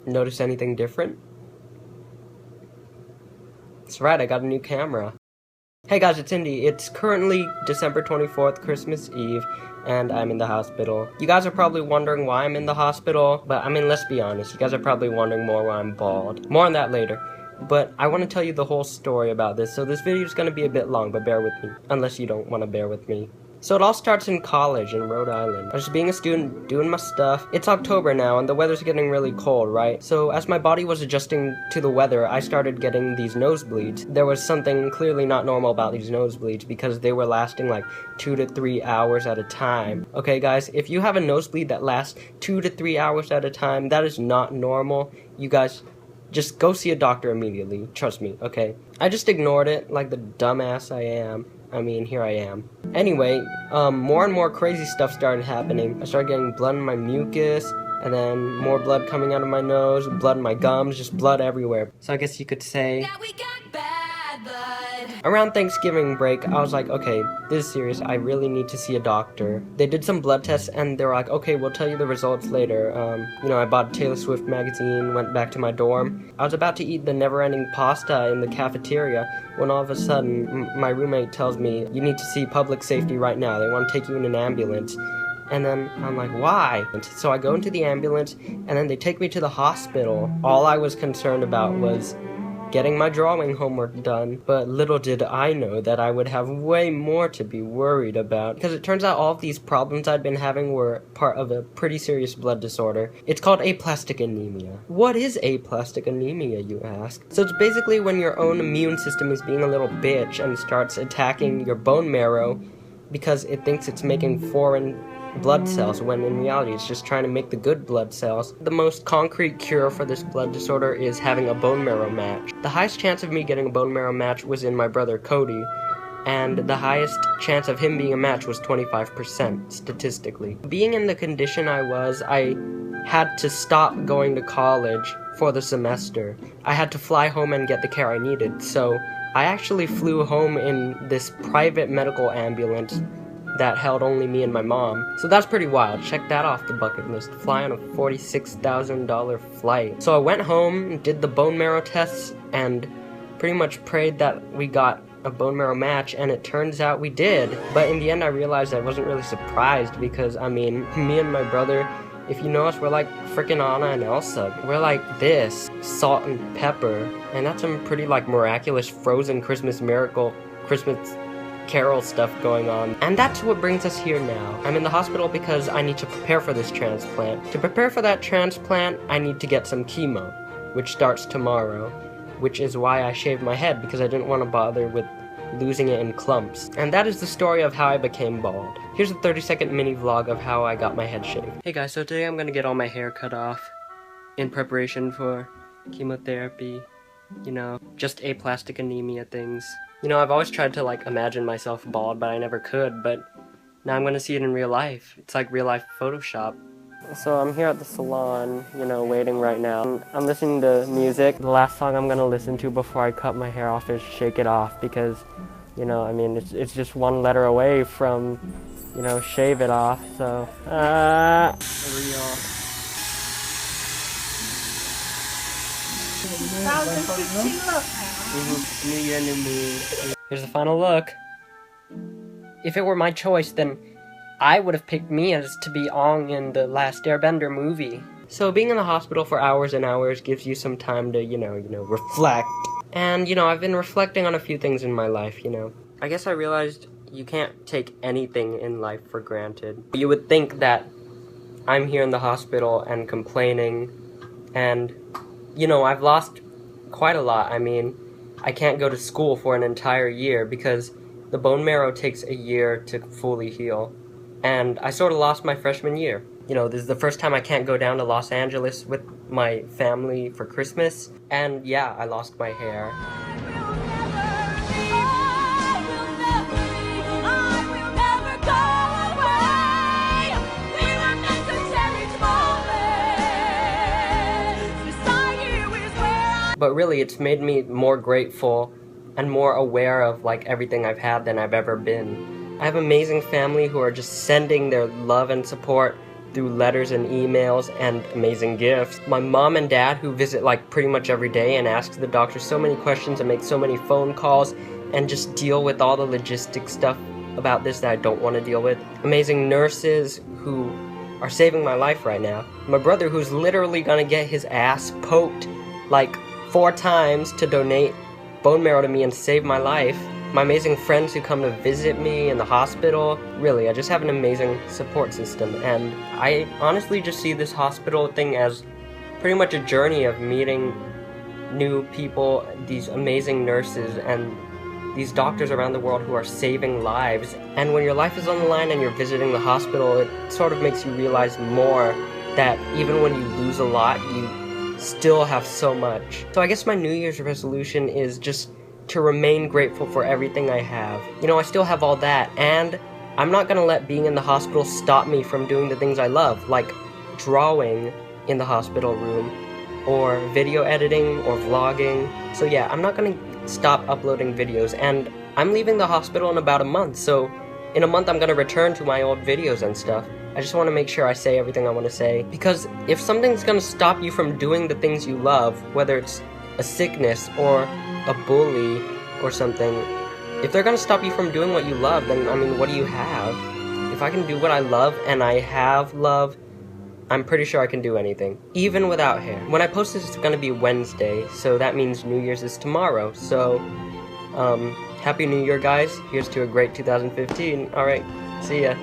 Notice anything different? That's right, I got a new camera. Hey guys, it's Indy. It's currently December 24th, Christmas Eve, and I'm in the hospital. You guys are probably wondering why I'm in the hospital, but I mean, let's be honest. You guys are probably wondering more why I'm bald. More on that later. But I want to tell you the whole story about this, so this video is going to be a bit long, but bear with me. Unless you don't want to bear with me. So it all starts in college in Rhode Island. I was just being a student, doing my stuff. It's October now, and the weather's getting really cold, right? So as my body was adjusting to the weather, I started getting these nosebleeds. There was something clearly not normal about these nosebleeds because they were lasting like 2 to 3 hours at a time. Okay, guys, if you have a nosebleed that lasts 2 to 3 hours at a time, that is not normal. You guys, just go see a doctor immediately. Trust me, okay? I just ignored it like the dumbass I am. I mean, here I am. Anyway, more and more crazy stuff started happening. I started getting blood in my mucus, and then more blood coming out of my nose, blood in my gums, just blood everywhere. So I guess you could say, now we got bad blood. Around Thanksgiving break, I was like, okay, this is serious. I really need to see a doctor. They did some blood tests, and they were like, okay, we'll tell you the results later. I bought Taylor Swift magazine, went back to my dorm. I was about to eat the never-ending pasta in the cafeteria when all of a sudden, my roommate tells me, you need to see public safety right now. They want to take you in an ambulance. And then I'm like, why? So I go into the ambulance, and then they take me to the hospital. All I was concerned about was getting my drawing homework done, but little did I know that I would have way more to be worried about, because it turns out all of these problems I'd been having were part of a pretty serious blood disorder. It's called aplastic anemia. What is aplastic anemia, you ask? So it's basically when your own immune system is being a little bitch and starts attacking your bone marrow because it thinks it's making foreign blood cells, when in reality it's just trying to make the good blood cells. The most concrete cure for this blood disorder is having a bone marrow match. The highest chance of me getting a bone marrow match was in my brother Cody, and the highest chance of him being a match was 25%, statistically. Being in the condition I was, I had to stop going to college for the semester. I had to fly home and get the care I needed, so I actually flew home in this private medical ambulance that held only me and my mom. So that's pretty wild. Check that off the bucket list. Fly on a $46,000 flight. So I went home, did the bone marrow tests, and pretty much prayed that we got a bone marrow match, and it turns out we did. But in the end I realized I wasn't really surprised because, I mean, me and my brother, if you know us, we're like frickin' Anna and Elsa. We're like this, salt and pepper. And that's some pretty like miraculous frozen Christmas miracle, Christmas Carol stuff going on. And that's what brings us here now. I'm in the hospital because I need to prepare for this transplant. To prepare for that transplant, I need to get some chemo, which starts tomorrow, which is why I shaved my head, because I didn't want to bother with losing it in clumps. And that is the story of how I became bald. Here's a 30-second mini vlog of how I got my head shaved. Hey guys, so today I'm gonna get all my hair cut off in preparation for chemotherapy. You know, just aplastic anemia things. You know, I've always tried to, like, imagine myself bald, but I never could, but now I'm gonna see it in real life. It's like real-life Photoshop. So I'm here at the salon, you know, waiting right now. I'm listening to music. The last song I'm gonna listen to before I cut my hair off is Shake It Off, because, you know, I mean, it's just one letter away from, you know, shave it off, so, real. 2015 look. New year, new me. Here's the final look. If it were my choice, then I would have picked me as to be Aang in the Last Airbender movie. So being in the hospital for hours and hours gives you some time to, you know, reflect. And, you know, I've been reflecting on a few things in my life, you know. I guess I realized you can't take anything in life for granted. You would think that I'm here in the hospital and complaining, and, you know, I've lost quite a lot. I mean, I can't go to school for an entire year because the bone marrow takes a year to fully heal. And I sort of lost my freshman year. You know, this is the first time I can't go down to Los Angeles with my family for Christmas. And yeah, I lost my hair. But really, it's made me more grateful and more aware of, like, everything I've had than I've ever been. I have amazing family who are just sending their love and support through letters and emails and amazing gifts. My mom and dad, who visit like pretty much every day and ask the doctor so many questions and make so many phone calls and just deal with all the logistic stuff about this that I don't want to deal with. Amazing nurses who are saving my life right now. My brother, who's literally gonna get his ass poked like 4 times to donate bone marrow to me and save my life. My amazing friends who come to visit me in the hospital. Really, I just have an amazing support system, and I honestly just see this hospital thing as pretty much a journey of meeting new people, these amazing nurses and these doctors around the world who are saving lives. And when your life is on the line and you're visiting the hospital, it sort of makes you realize more that even when you lose a lot, you still have so much. So I guess my New Year's resolution is just to remain grateful for everything I have. You know, I still have all that, and I'm not gonna let being in the hospital stop me from doing the things I love, like drawing in the hospital room, or video editing, or vlogging. So yeah, I'm not gonna stop uploading videos, and I'm leaving the hospital in about a month, so in a month I'm gonna return to my old videos and stuff. I just want to make sure I say everything I want to say, because if something's gonna stop you from doing the things you love, whether it's a sickness or a bully or something, if they're gonna stop you from doing what you love, then I mean, what do you have? If I can do what I love and I have love, I'm pretty sure I can do anything, even without hair. When I post this, it's gonna be Wednesday, so that means New Year's is tomorrow. So, Happy New Year, guys. Here's to a great 2015. Alright, see ya.